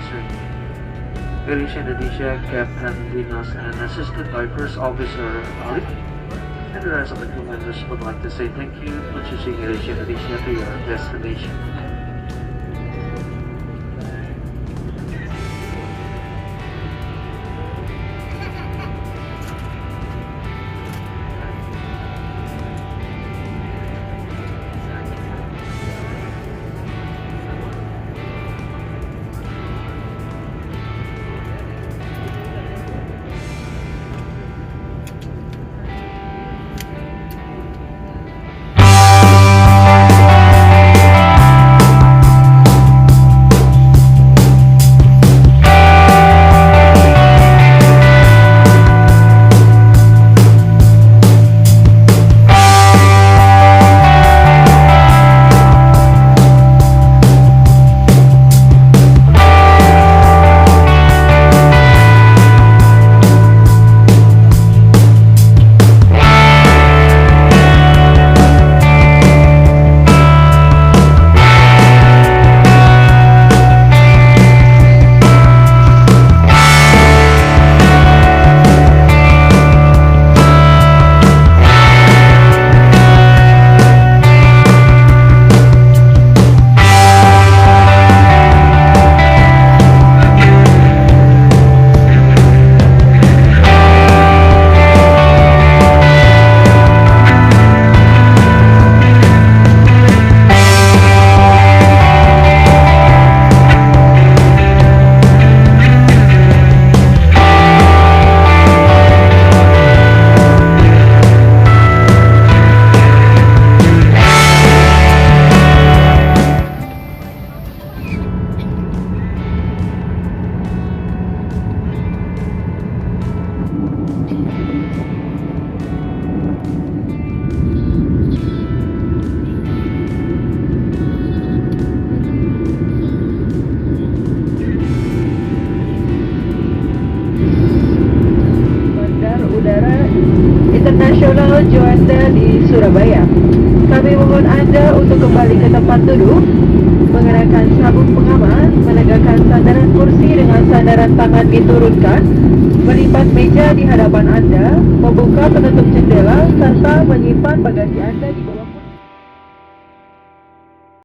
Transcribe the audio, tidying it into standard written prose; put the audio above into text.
Officer. AirAsia Indonesia Captain Dinas and Assistant Air First Officer Ali, and the rest of the crew members would like to say thank you for choosing AirAsia Indonesia to your destination. Internasional Juanda di Surabaya. Kami mohon Anda untuk kembali ke tempat duduk, mengenakan sabuk pengaman, menegakkan sandaran kursi dengan sandaran tangan diturunkan, melipat meja di hadapan Anda, membuka penutup jendela, serta menyimpan bagasi Anda di bawah kursi.